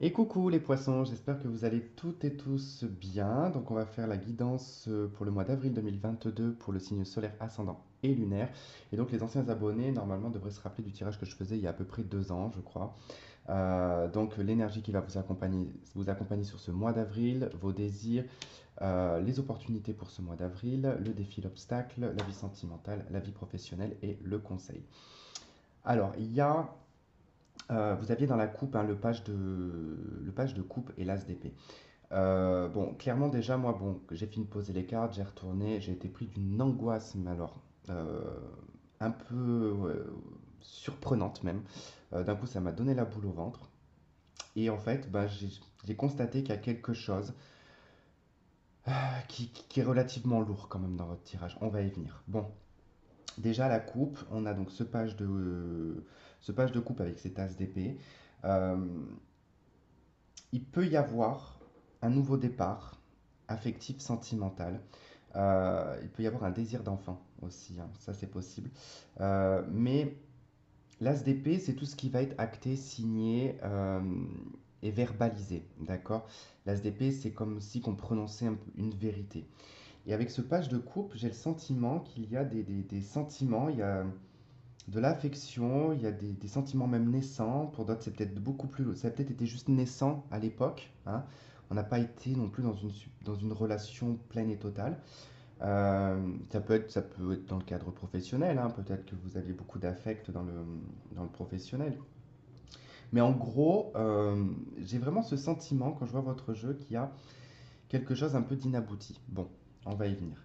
Et coucou les poissons, j'espère que vous allez toutes et tous bien. Donc on va faire la guidance pour le mois d'avril 2022 pour le signe solaire ascendant et lunaire. Et donc les anciens abonnés normalement devraient se rappeler du tirage que je faisais il y a à peu près 2 ans je crois. Donc l'énergie qui va vous accompagner sur ce mois d'avril, vos désirs, les opportunités pour ce mois d'avril, le défi, l'obstacle, la vie sentimentale, la vie professionnelle et le conseil. Alors il y a vous aviez dans la coupe hein, le page de coupe et l'as d'épée. Bon, clairement déjà, moi, bon, j'ai fini de poser les cartes, j'ai retourné, j'ai été pris d'une angoisse, mais alors, euh, un peu surprenante même. D'un coup, ça m'a donné la boule au ventre. Et en fait, bah, j'ai constaté qu'il y a quelque chose qui est relativement lourd quand même dans votre tirage. On va y venir. Bon, déjà la coupe, on a donc ce page de coupe avec cette as d'épée. Euh, il peut y avoir un nouveau départ affectif, sentimental. Il peut y avoir un désir d'enfant aussi, hein, ça c'est possible. Mais l'as d'épée, c'est tout ce qui va être acté, signé et verbalisé, d'accord? L'as d'épée, c'est comme si on prononçait une vérité. Et avec ce page de coupe, j'ai le sentiment qu'il y a des sentiments, il y a de l'affection, il y a des sentiments même naissants. Pour d'autres, c'est peut-être beaucoup plus. Ça a peut-être été juste naissant à l'époque, hein. On n'a pas été non plus dans une relation pleine et totale. Ça peut être dans le cadre professionnel, hein. Peut-être que vous aviez beaucoup d'affect dans le professionnel. Mais en gros, j'ai vraiment ce sentiment quand je vois votre jeu qu'il y a quelque chose un peu d'inabouti. Bon, on va y venir.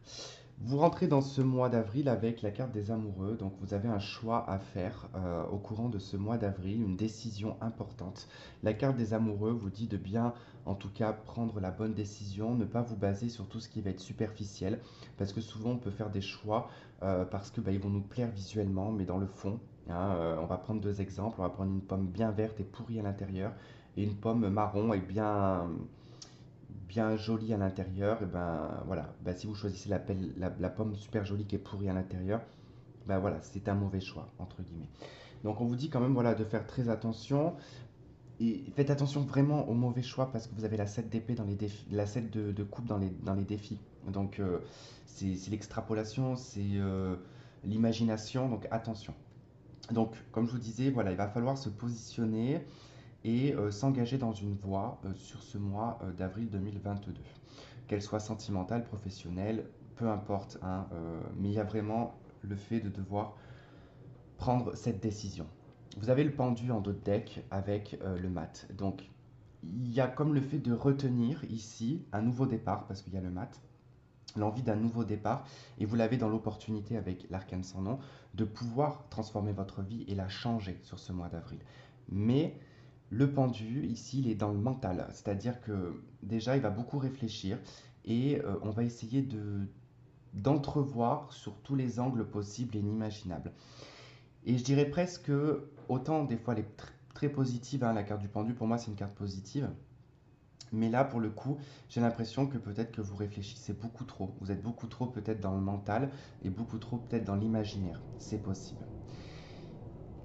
Vous rentrez dans ce mois d'avril avec la carte des amoureux, donc vous avez un choix à faire au courant de ce mois d'avril, une décision importante. La carte des amoureux vous dit de bien, en tout cas, prendre la bonne décision, ne pas vous baser sur tout ce qui va être superficiel, parce que souvent on peut faire des choix parce que bah, ils vont nous plaire visuellement, mais dans le fond, hein, on va prendre deux exemples, on va prendre une pomme bien verte et pourrie à l'intérieur, et une pomme marron et bien jolie à l'intérieur, et ben voilà, ben, si vous choisissez la pomme super jolie qui est pourrie à l'intérieur, ben voilà, c'est un mauvais choix, entre guillemets. Donc on vous dit quand même voilà, de faire très attention, et faites attention vraiment au mauvais choix parce que vous avez la 7 d'épée dans les défis, la 7 de coupe dans les défis. Donc c'est l'extrapolation, c'est l'imagination, donc attention. Donc comme je vous disais, voilà, il va falloir se positionner et s'engager dans une voie sur ce mois d'avril 2022. Qu'elle soit sentimentale, professionnelle, peu importe, hein, mais il y a vraiment le fait de devoir prendre cette décision. Vous avez le pendu en dos de deck avec le mat. Donc il y a comme le fait de retenir ici un nouveau départ, parce qu'il y a le mat, l'envie d'un nouveau départ, et vous l'avez dans l'opportunité avec l'arcane sans nom, de pouvoir transformer votre vie et la changer sur ce mois d'avril. Mais le pendu, ici, il est dans le mental, c'est-à-dire que déjà, il va beaucoup réfléchir et on va essayer d'entrevoir sur tous les angles possibles et inimaginables. Et je dirais presque, autant des fois elle est très positive, hein, la carte du pendu, pour moi c'est une carte positive, mais là pour le coup, j'ai l'impression que peut-être que vous réfléchissez beaucoup trop, vous êtes beaucoup trop peut-être dans le mental et beaucoup trop peut-être dans l'imaginaire, c'est possible.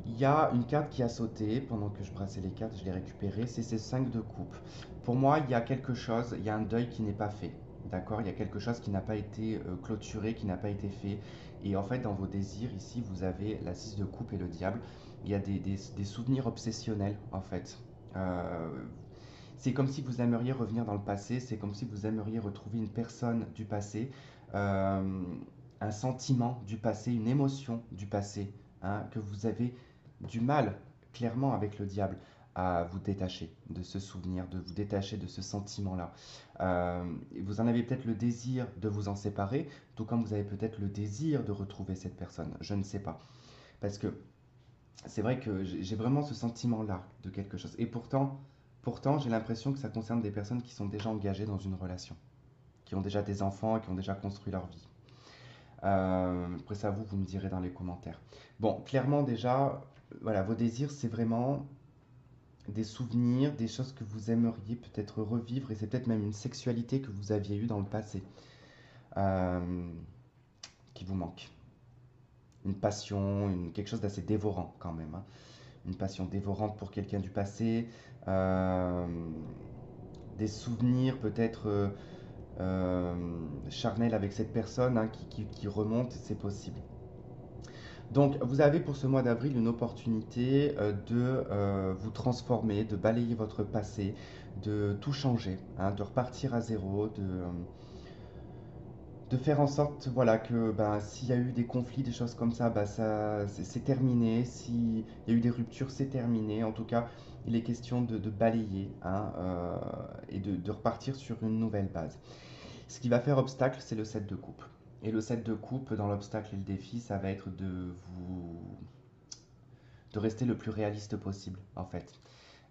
Il y a une carte qui a sauté pendant que je brassais les cartes, je l'ai récupérée, c'est ces 5 de coupe. Pour moi, il y a quelque chose, il y a un deuil qui n'est pas fait. D'accord? Il y a quelque chose qui n'a pas été clôturé, qui n'a pas été fait. Et en fait, dans vos désirs, ici, vous avez la 6 de coupe et le diable. Il y a des souvenirs obsessionnels, en fait. Euh, c'est comme si vous aimeriez revenir dans le passé, c'est comme si vous aimeriez retrouver une personne du passé, euh, un sentiment du passé, une émotion du passé, hein, que vous avez du mal, clairement, avec le diable, à vous détacher de ce souvenir, de vous détacher de ce sentiment-là. Vous en avez peut-être le désir de vous en séparer, tout comme vous avez peut-être le désir de retrouver cette personne. Je ne sais pas. Parce que c'est vrai que j'ai vraiment ce sentiment-là de quelque chose. Et pourtant, j'ai l'impression que ça concerne des personnes qui sont déjà engagées dans une relation, qui ont déjà des enfants et qui ont déjà construit leur vie. Après ça, vous me direz dans les commentaires. Bon, clairement déjà, voilà, vos désirs, c'est vraiment des souvenirs, des choses que vous aimeriez peut-être revivre, et c'est peut-être même une sexualité que vous aviez eue dans le passé, euh, qui vous manque. Une passion, quelque chose d'assez dévorant quand même, hein. une passion dévorante pour quelqu'un du passé, euh, des souvenirs peut-être charnels avec cette personne hein, qui remontent, c'est possible. Donc, vous avez pour ce mois d'avril une opportunité de vous transformer, de balayer votre passé, de tout changer, hein, de repartir à zéro, de faire en sorte voilà, que ben, s'il y a eu des conflits, des choses comme ça, ben, c'est terminé. S'il y a eu des ruptures, c'est terminé. En tout cas, il est question de balayer hein, et de repartir sur une nouvelle base. Ce qui va faire obstacle, c'est le 7 de coupe. Et le 7 de coupe, dans l'obstacle et le défi, ça va être de rester le plus réaliste possible, en fait.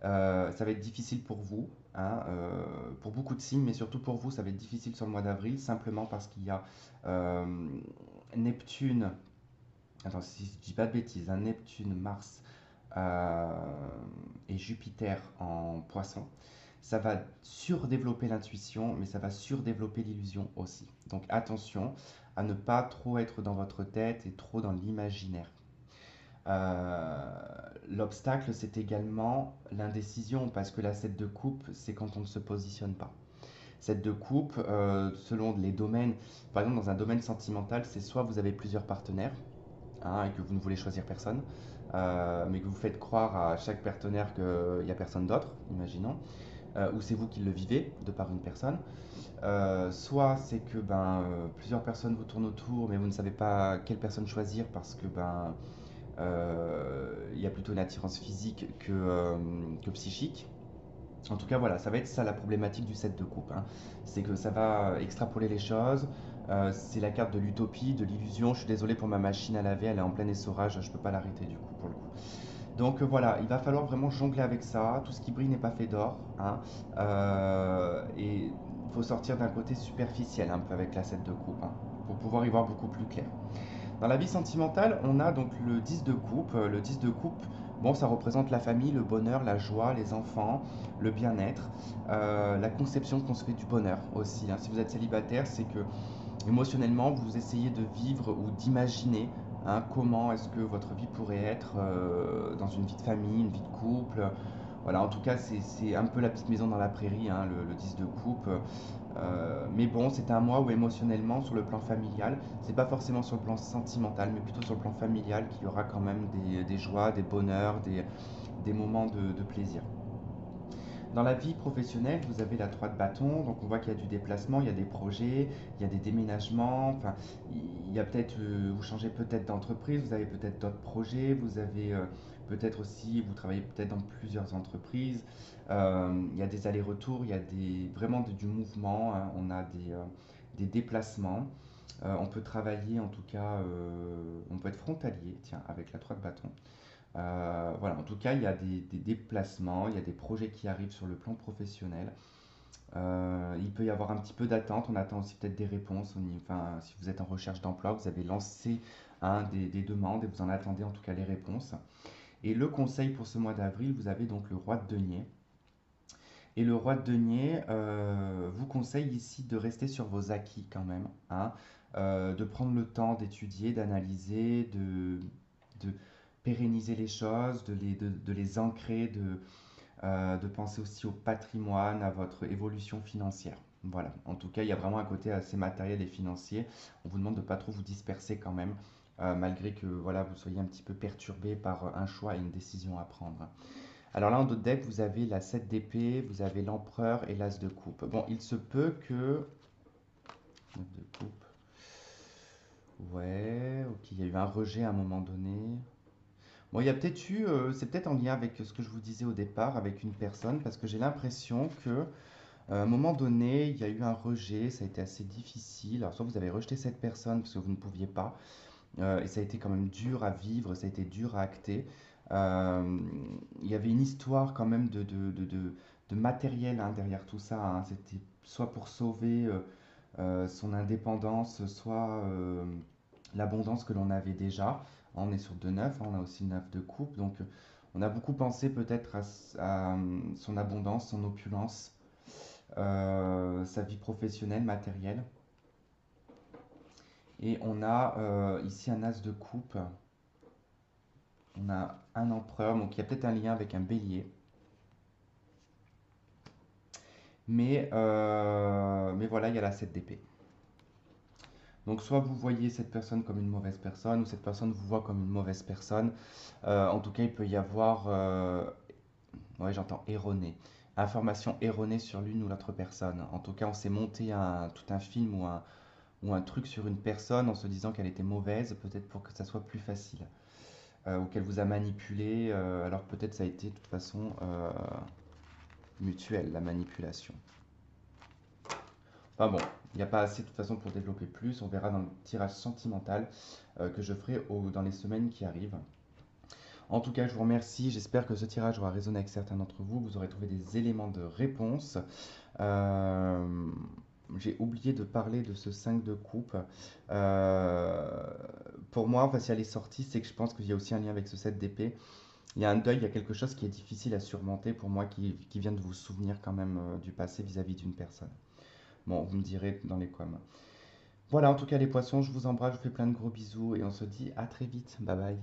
Ça va être difficile pour vous, hein, pour beaucoup de signes, mais surtout pour vous, ça va être difficile sur le mois d'avril, simplement parce qu'il y a euh, Neptune, attends, si je dis pas de bêtises, hein, Neptune, Mars euh, et Jupiter en poisson. Ça va surdévelopper l'intuition, mais ça va surdévelopper l'illusion aussi. Donc attention à ne pas trop être dans votre tête et trop dans l'imaginaire. Euh, L'obstacle, c'est également l'indécision, parce que la 7 de coupe, c'est quand on ne se positionne pas. 7 de coupe, selon les domaines, par exemple dans un domaine sentimental, c'est soit vous avez plusieurs partenaires, hein, et que vous ne voulez choisir personne, mais que vous faites croire à chaque partenaire qu'il n'y a personne d'autre, imaginons, ou c'est vous qui le vivez de par une personne. Soit c'est que plusieurs personnes vous tournent autour, mais vous ne savez pas quelle personne choisir parce que il y a plutôt une attirance physique que psychique. En tout cas, voilà, ça va être ça la problématique du 7 de coupe, hein. C'est que ça va extrapoler les choses. C'est la carte de l'utopie, de l'illusion. Je suis désolé pour ma machine à laver, elle est en plein essorage, je ne peux pas l'arrêter du coup pour le coup. Donc voilà, il va falloir vraiment jongler avec ça. Tout ce qui brille n'est pas fait d'or, hein. Et il faut sortir d'un côté superficiel un peu avec la 7 de coupe, hein, pour pouvoir y voir beaucoup plus clair. Dans la vie sentimentale, on a donc le 10 de coupe. Le 10 de coupe, bon, ça représente la famille, le bonheur, la joie, les enfants, le bien-être, la conception qu'on se fait du bonheur aussi, hein. Si vous êtes célibataire, c'est que émotionnellement, vous essayez de vivre ou d'imaginer hein, comment est-ce que votre vie pourrait être dans une vie de famille, une vie de couple. Voilà, en tout cas, c'est un peu la petite maison dans la prairie, hein, le 10 de coupe. Mais bon, c'est un mois où émotionnellement, sur le plan familial, c'est pas forcément sur le plan sentimental, mais plutôt sur le plan familial, qu'il y aura quand même des joies, des bonheurs, des moments de plaisir. Dans la vie professionnelle, vous avez la 3 de bâton, donc on voit qu'il y a du déplacement, il y a des projets, il y a des déménagements, enfin, il y a peut-être, vous changez peut-être d'entreprise, vous avez peut-être d'autres projets, vous avez peut-être aussi, vous travaillez peut-être dans plusieurs entreprises, il y a des allers-retours, il y a vraiment du mouvement, hein, on a des déplacements, on peut travailler en tout cas, on peut être frontalier, tiens, avec la 3 de bâton. Voilà, en tout cas, il y a des déplacements, il y a des projets qui arrivent sur le plan professionnel. Il peut y avoir un petit peu d'attente, on attend aussi peut-être des réponses. Enfin, si vous êtes en recherche d'emploi, vous avez lancé hein, des demandes et vous en attendez en tout cas les réponses. Et le conseil pour ce mois d'avril, vous avez donc le roi de denier. Et le roi de denier vous conseille ici de rester sur vos acquis quand même, hein, de prendre le temps d'étudier, d'analyser, de pérenniser les choses, de les ancrer, de penser aussi au patrimoine, à votre évolution financière. Voilà, en tout cas, il y a vraiment un côté assez matériel et financier. On vous demande de ne pas trop vous disperser quand même, malgré que voilà, vous soyez un petit peu perturbé par un choix et une décision à prendre. Alors là, en d'autres decks, vous avez la 7 d'épée, vous avez l'empereur et l'as de coupe. Bon, il se peut que... Neuf de coupe. Ouais, ok, il y a eu un rejet à un moment donné. Bon, il y a peut-être eu, c'est peut-être en lien avec ce que je vous disais au départ, avec une personne, parce que j'ai l'impression que à un moment donné, il y a eu un rejet, ça a été assez difficile. Alors, soit vous avez rejeté cette personne parce que vous ne pouviez pas, et ça a été quand même dur à vivre, ça a été dur à acter. Euh, il y avait une histoire quand même de matériel hein, derrière tout ça, hein. C'était soit pour sauver son indépendance, soit l'abondance que l'on avait déjà. On est sur 2 9, on a aussi 9 de coupe, donc on a beaucoup pensé peut-être à son abondance, son opulence, sa vie professionnelle, matérielle. Et on a ici un as de coupe. On On a un empereur, donc il y a peut-être un lien avec un bélier. Mais voilà, il y a la 7 d'épée. Donc soit vous voyez cette personne comme une mauvaise personne, ou cette personne vous voit comme une mauvaise personne. En tout cas, il peut y avoir, ouais, j'entends erroné, information erronée sur l'une ou l'autre personne. En tout cas, on s'est monté tout un film ou un truc sur une personne en se disant qu'elle était mauvaise, peut-être pour que ça soit plus facile. Ou qu'elle vous a manipulé, alors peut-être ça a été de toute façon mutuel, la manipulation. Enfin bon, il n'y a pas assez de toute façon pour développer plus. On verra dans le tirage sentimental que je ferai dans les semaines qui arrivent. En tout cas, je vous remercie. J'espère que ce tirage aura résonné avec certains d'entre vous. Vous aurez trouvé des éléments de réponse. Euh, j'ai oublié de parler de ce 5 de coupe. Pour moi, enfin, si elle est sortie, c'est que je pense qu'il y a aussi un lien avec ce 7 d'épée. Il y a un deuil, il y a quelque chose qui est difficile à surmonter pour moi, qui vient de vous souvenir quand même du passé vis-à-vis d'une personne. Bon, vous me direz dans les coms. Voilà, en tout cas les poissons, je vous embrasse, je vous fais plein de gros bisous et on se dit à très vite. Bye bye.